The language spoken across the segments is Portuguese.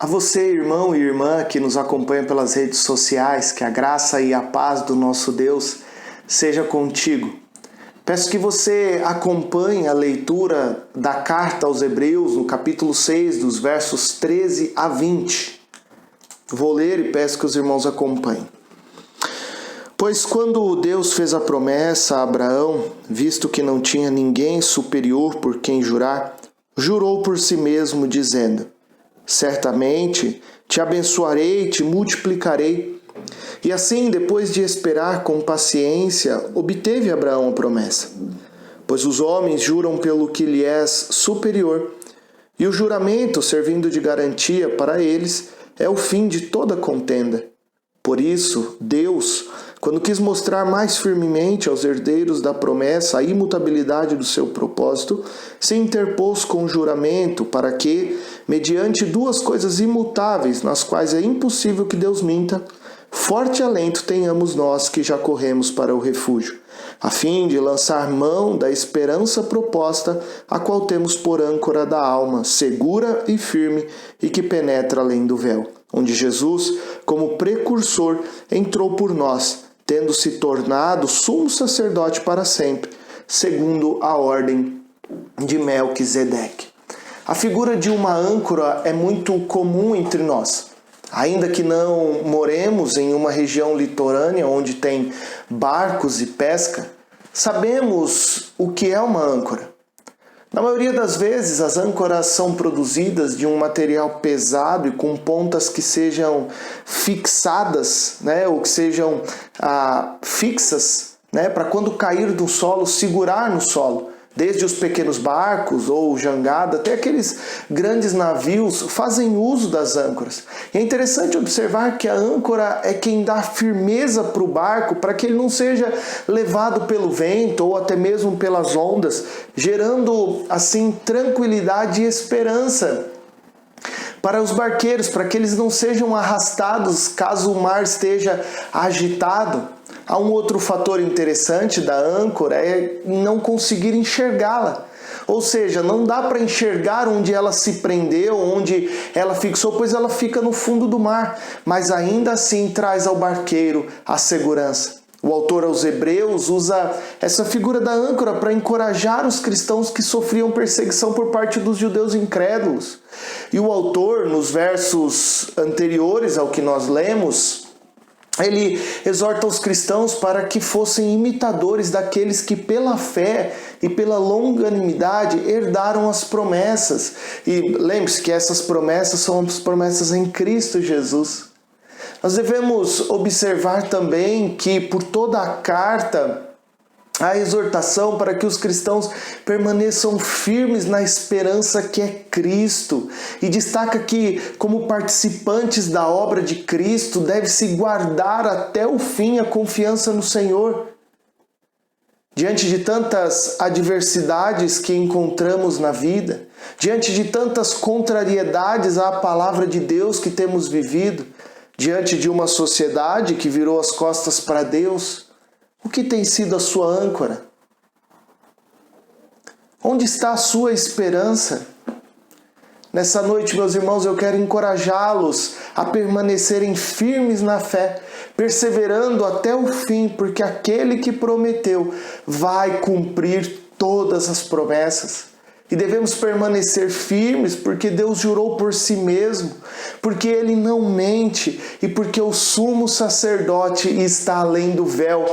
A você, irmão e irmã que nos acompanha pelas redes sociais, que a graça e a paz do nosso Deus seja contigo. Peço que você acompanhe a leitura da carta aos Hebreus, no capítulo 6, dos versos 13 a 20. Vou ler e peço que os irmãos acompanhem. Pois quando Deus fez a promessa a Abraão, visto que não tinha ninguém superior por quem jurar, jurou por si mesmo, dizendo: certamente te abençoarei e te multiplicarei. E assim, depois de esperar com paciência, obteve Abraão a promessa. Pois os homens juram pelo que lhe és superior, e o juramento, servindo de garantia para eles, é o fim de toda contenda. Por isso, Deus, quando quis mostrar mais firmemente aos herdeiros da promessa a imutabilidade do seu propósito, se interpôs com o juramento para que, mediante duas coisas imutáveis, nas quais é impossível que Deus minta, forte alento tenhamos nós que já corremos para o refúgio, a fim de lançar mão da esperança proposta, a qual temos por âncora da alma, segura e firme, e que penetra além do véu, onde Jesus, como precursor, entrou por nós, tendo se tornado sumo sacerdote para sempre, segundo a ordem de Melquisedeque. A figura de uma âncora é muito comum entre nós. Ainda que não moremos em uma região litorânea onde tem barcos e pesca, sabemos o que é uma âncora. Na maioria das vezes, as âncoras são produzidas de um material pesado e com pontas que sejam fixadas, ou que sejam fixas, para quando cair do solo, segurar no solo. Desde os pequenos barcos ou jangada até aqueles grandes navios fazem uso das âncoras. E é interessante observar que a âncora é quem dá firmeza para o barco para que ele não seja levado pelo vento ou até mesmo pelas ondas, gerando assim tranquilidade e esperança para os barqueiros, para que eles não sejam arrastados caso o mar esteja agitado. Há um outro fator interessante da âncora, é não conseguir enxergá-la. Ou seja, não dá para enxergar onde ela se prendeu, onde ela fixou, pois ela fica no fundo do mar. Mas ainda assim traz ao barqueiro a segurança. O autor aos Hebreus usa essa figura da âncora para encorajar os cristãos que sofriam perseguição por parte dos judeus incrédulos. E o autor, nos versos anteriores ao que nós lemos, ele exorta os cristãos para que fossem imitadores daqueles que pela fé e pela longanimidade herdaram as promessas. E lembre-se que essas promessas são as promessas em Cristo Jesus. Nós devemos observar também que por toda a carta a exortação para que os cristãos permaneçam firmes na esperança que é Cristo. E destaca que, como participantes da obra de Cristo, deve-se guardar até o fim a confiança no Senhor. Diante de tantas adversidades que encontramos na vida, diante de tantas contrariedades à palavra de Deus que temos vivido, diante de uma sociedade que virou as costas para Deus, o que tem sido a sua âncora? Onde está a sua esperança? Nessa noite, meus irmãos, eu quero encorajá-los a permanecerem firmes na fé, perseverando até o fim, porque aquele que prometeu vai cumprir todas as promessas. E devemos permanecer firmes porque Deus jurou por si mesmo, porque Ele não mente e porque o sumo sacerdote está além do véu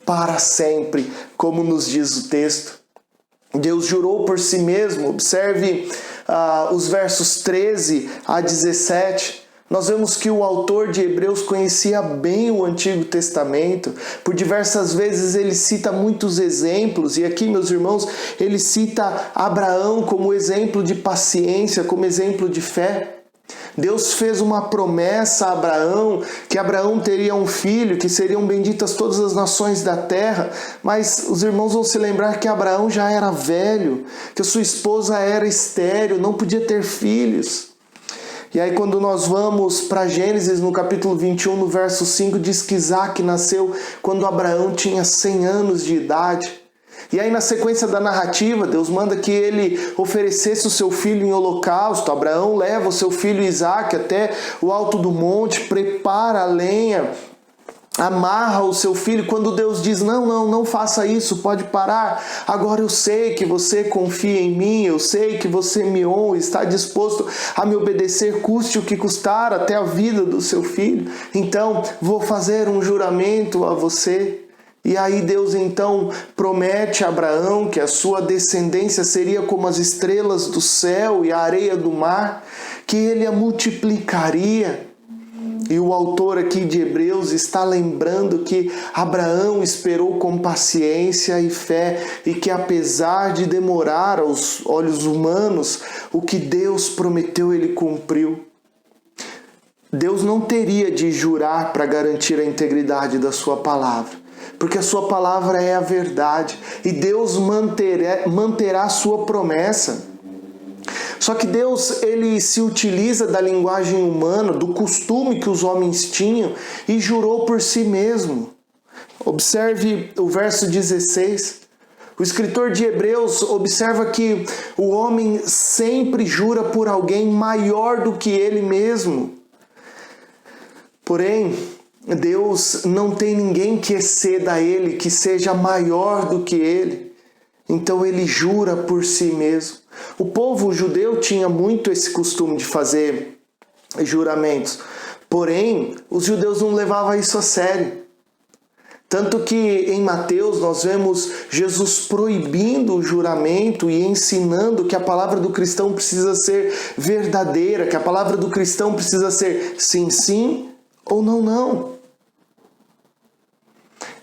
para sempre, como nos diz o texto. Deus jurou por si mesmo. Observe os versos 13 a 17. Nós vemos que o autor de Hebreus conhecia bem o Antigo Testamento. Por diversas vezes ele cita muitos exemplos. E aqui, meus irmãos, ele cita Abraão como exemplo de paciência, como exemplo de fé. Deus fez uma promessa a Abraão, que Abraão teria um filho, que seriam benditas todas as nações da terra, mas os irmãos vão se lembrar que Abraão já era velho, que a sua esposa era estéril, não podia ter filhos. E aí quando nós vamos para Gênesis, no capítulo 21, no verso 5, diz que Isaac nasceu quando Abraão tinha 100 anos de idade. E aí na sequência da narrativa, Deus manda que ele oferecesse o seu filho em holocausto. Abraão leva o seu filho Isaque até o alto do monte, prepara a lenha, amarra o seu filho. Quando Deus diz, não faça isso, pode parar. Agora eu sei que você confia em mim, eu sei que você me honra, está disposto a me obedecer, custe o que custar, até a vida do seu filho. Então vou fazer um juramento a você. E aí Deus então promete a Abraão que a sua descendência seria como as estrelas do céu e a areia do mar, que ele a multiplicaria. E o autor aqui de Hebreus está lembrando que Abraão esperou com paciência e fé e que apesar de demorar aos olhos humanos, o que Deus prometeu ele cumpriu. Deus não teria de jurar para garantir a integridade da sua palavra, porque a sua palavra é a verdade e Deus manterá a sua promessa. Só que Deus, ele se utiliza da linguagem humana, do costume que os homens tinham e jurou por si mesmo. Observe o verso 16. O escritor de Hebreus observa que o homem sempre jura por alguém maior do que ele mesmo. Porém, Deus não tem ninguém que exceda a ele, que seja maior do que ele. Então ele jura por si mesmo. O povo judeu tinha muito esse costume de fazer juramentos. Porém, os judeus não levavam isso a sério. Tanto que em Mateus nós vemos Jesus proibindo o juramento e ensinando que a palavra do cristão precisa ser verdadeira, que a palavra do cristão precisa ser sim, sim ou não, não.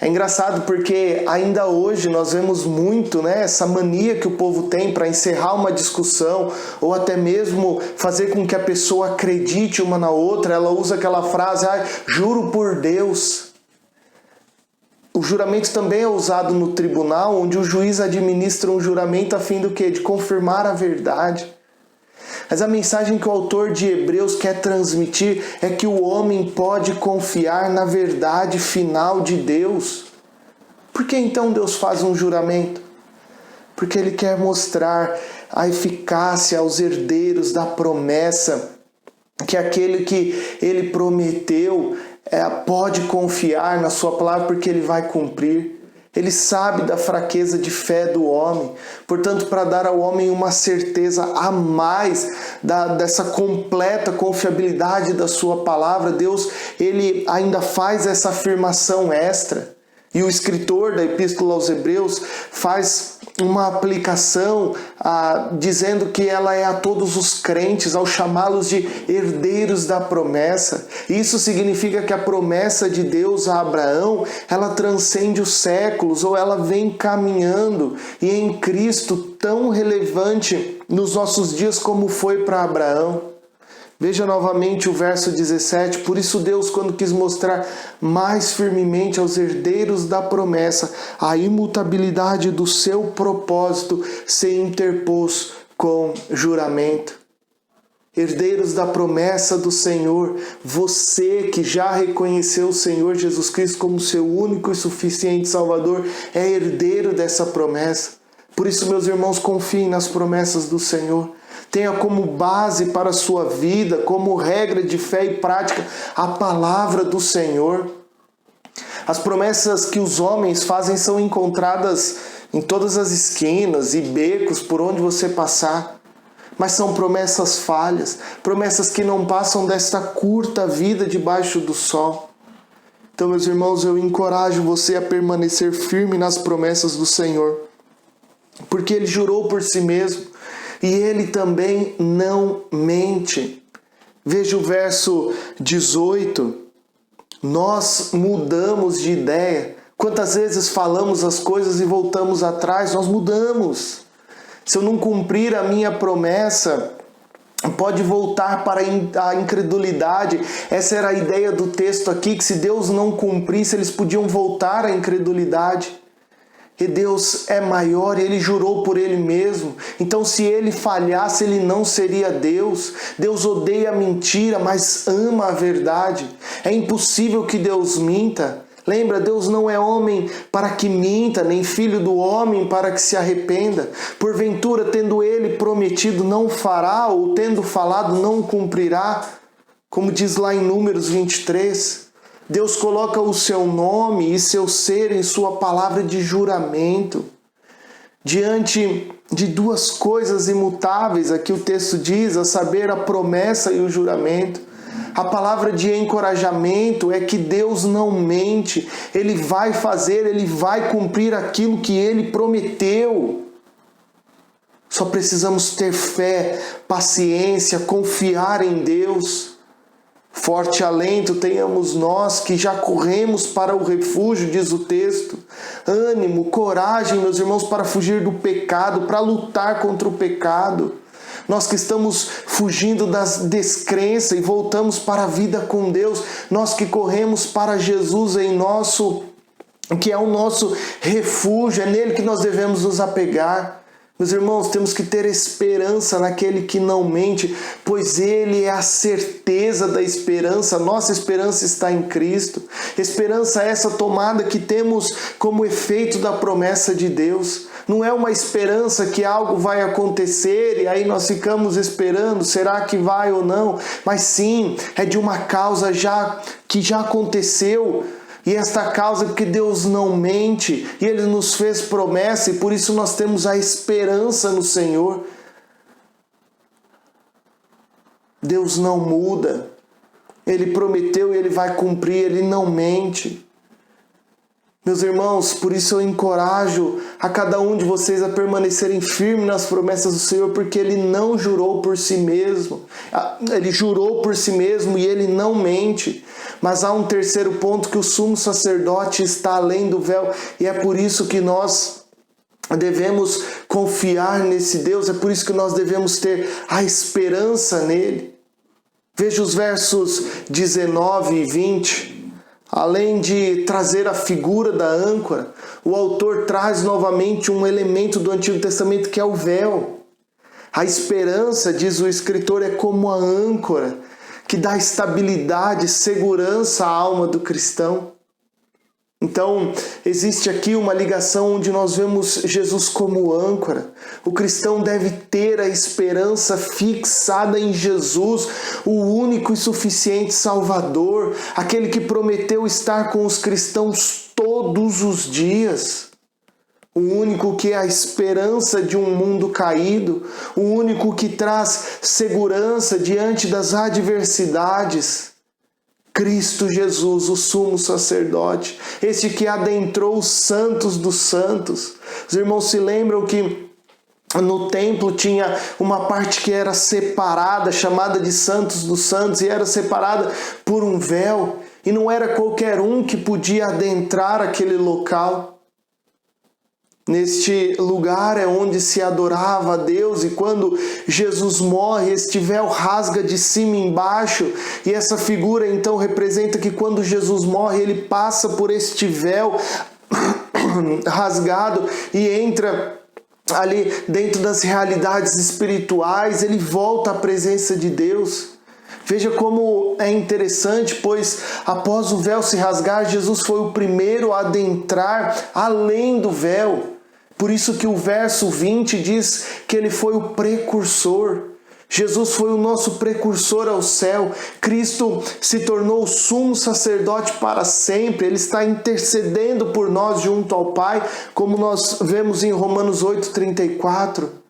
É engraçado porque ainda hoje nós vemos muito, essa mania que o povo tem para encerrar uma discussão ou até mesmo fazer com que a pessoa acredite uma na outra. Ela usa aquela frase, juro por Deus. O juramento também é usado no tribunal, onde o juiz administra um juramento a fim do quê? De confirmar a verdade. Mas a mensagem que o autor de Hebreus quer transmitir é que o homem pode confiar na verdade final de Deus. Por que então Deus faz um juramento? Porque ele quer mostrar a eficácia aos herdeiros da promessa, que aquele que ele prometeu pode confiar na sua palavra porque ele vai cumprir. Ele sabe da fraqueza de fé do homem. Portanto, para dar ao homem uma certeza a mais dessa completa confiabilidade da sua palavra, Deus ele ainda faz essa afirmação extra. E o escritor da Epístola aos Hebreus faz uma aplicação dizendo que ela é a todos os crentes, ao chamá-los de herdeiros da promessa. Isso significa que a promessa de Deus a Abraão, ela transcende os séculos, ou ela vem caminhando, e é em Cristo tão relevante nos nossos dias como foi para Abraão. Veja novamente o verso 17. Por isso Deus, quando quis mostrar mais firmemente aos herdeiros da promessa a imutabilidade do seu propósito, se interpôs com juramento. Herdeiros da promessa do Senhor, você que já reconheceu o Senhor Jesus Cristo como seu único e suficiente Salvador, é herdeiro dessa promessa. Por isso, meus irmãos, confiem nas promessas do Senhor. Tenha como base para a sua vida, como regra de fé e prática, a palavra do Senhor. As promessas que os homens fazem são encontradas em todas as esquinas e becos por onde você passar. Mas são promessas falhas, promessas que não passam desta curta vida debaixo do sol. Então, meus irmãos, eu encorajo você a permanecer firme nas promessas do Senhor, porque Ele jurou por si mesmo. E Ele também não mente. Veja o verso 18. Nós mudamos de ideia. Quantas vezes falamos as coisas e voltamos atrás? Nós mudamos. Se eu não cumprir a minha promessa, pode voltar para a incredulidade. Essa era a ideia do texto aqui, que se Deus não cumprisse, eles podiam voltar à incredulidade. E Deus é maior e Ele jurou por Ele mesmo. Então, se Ele falhasse, Ele não seria Deus. Deus odeia a mentira, mas ama a verdade. É impossível que Deus minta. Lembra, Deus não é homem para que minta, nem filho do homem para que se arrependa. Porventura, tendo ele prometido, não fará, ou tendo falado, não cumprirá. Como diz lá em Números 23, Deus coloca o seu nome e seu ser em sua palavra de juramento. Diante de duas coisas imutáveis, aqui o texto diz, a saber, a promessa e o juramento. A palavra de encorajamento é que Deus não mente, Ele vai fazer, Ele vai cumprir aquilo que Ele prometeu. Só precisamos ter fé, paciência, confiar em Deus. Forte alento tenhamos nós que já corremos para o refúgio, diz o texto. Ânimo, coragem, meus irmãos, para fugir do pecado, para lutar contra o pecado. Nós que estamos fugindo das descrenças e voltamos para a vida com Deus, nós que corremos para Jesus que é o nosso refúgio, é nele que nós devemos nos apegar. Meus irmãos, temos que ter esperança naquele que não mente, pois Ele é a certeza da esperança. Nossa esperança está em Cristo. Esperança essa tomada que temos como efeito da promessa de Deus. Não é uma esperança que algo vai acontecer e aí nós ficamos esperando, será que vai ou não? Mas sim, é de uma causa que já aconteceu. E esta causa é porque Deus não mente e Ele nos fez promessa e por isso nós temos a esperança no Senhor. Deus não muda. Ele prometeu e Ele vai cumprir, Ele não mente. Meus irmãos, por isso eu encorajo a cada um de vocês a permanecerem firmes nas promessas do Senhor, porque Ele não jurou por si mesmo. Ele jurou por si mesmo e Ele não mente. Mas há um terceiro ponto, que o sumo sacerdote está além do véu, e é por isso que nós devemos confiar nesse Deus, é por isso que nós devemos ter a esperança nele. Veja os versos 19 e 20. Além de trazer a figura da âncora, o autor traz novamente um elemento do Antigo Testamento que é o véu. A esperança, diz o escritor, é como a âncora que dá estabilidade, segurança à alma do cristão. Então, existe aqui uma ligação onde nós vemos Jesus como âncora. O cristão deve ter a esperança fixada em Jesus, o único e suficiente Salvador, aquele que prometeu estar com os cristãos todos os dias. O único que é a esperança de um mundo caído, o único que traz segurança diante das adversidades. Cristo Jesus, o sumo sacerdote, este que adentrou os santos dos santos. Os irmãos se lembram que no templo tinha uma parte que era separada, chamada de Santos dos Santos, e era separada por um véu, e não era qualquer um que podia adentrar aquele local. Neste lugar é onde se adorava a Deus, e quando Jesus morre, este véu rasga de cima embaixo, e essa figura então representa que quando Jesus morre, ele passa por este véu rasgado e entra ali dentro das realidades espirituais, ele volta à presença de Deus. Veja como é interessante, pois após o véu se rasgar, Jesus foi o primeiro a adentrar além do véu. Por isso que o verso 20 diz que ele foi o precursor. Jesus foi o nosso precursor ao céu. Cristo se tornou o sumo sacerdote para sempre. Ele está intercedendo por nós junto ao Pai, como nós vemos em Romanos 8:34.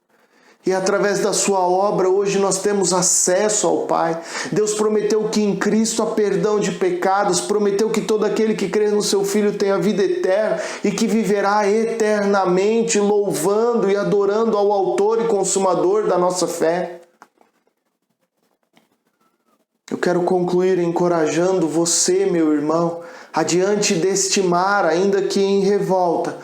E através da sua obra, hoje nós temos acesso ao Pai. Deus prometeu que em Cristo há perdão de pecados, prometeu que todo aquele que crê no seu Filho tenha vida eterna e que viverá eternamente louvando e adorando ao autor e consumador da nossa fé. Eu quero concluir encorajando você, meu irmão, adiante deste mar, ainda que em revolta,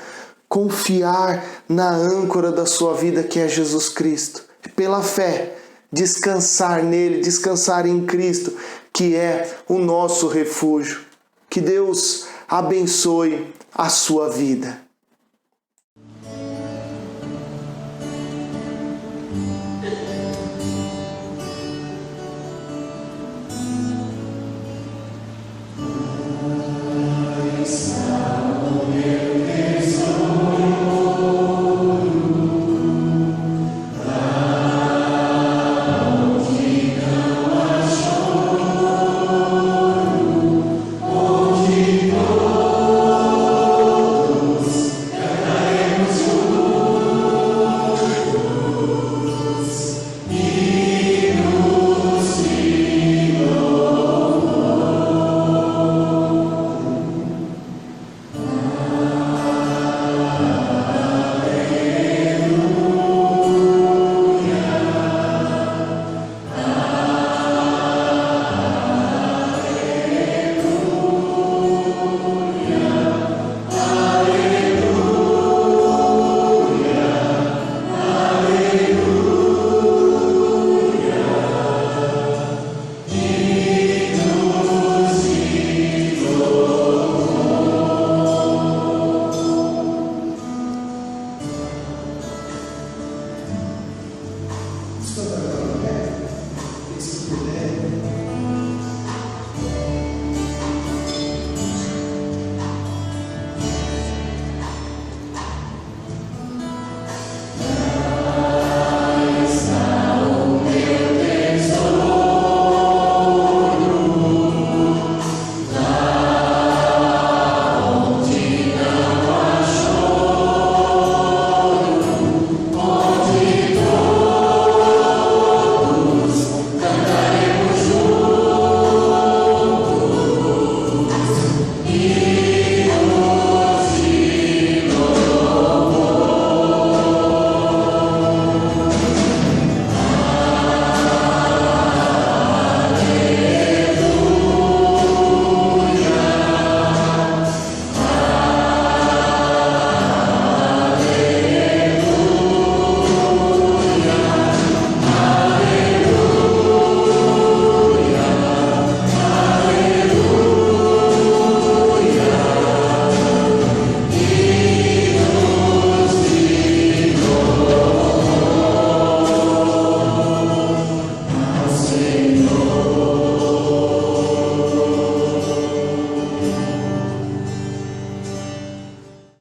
confiar na âncora da sua vida, que é Jesus Cristo. E pela fé, descansar nele, descansar em Cristo, que é o nosso refúgio. Que Deus abençoe a sua vida.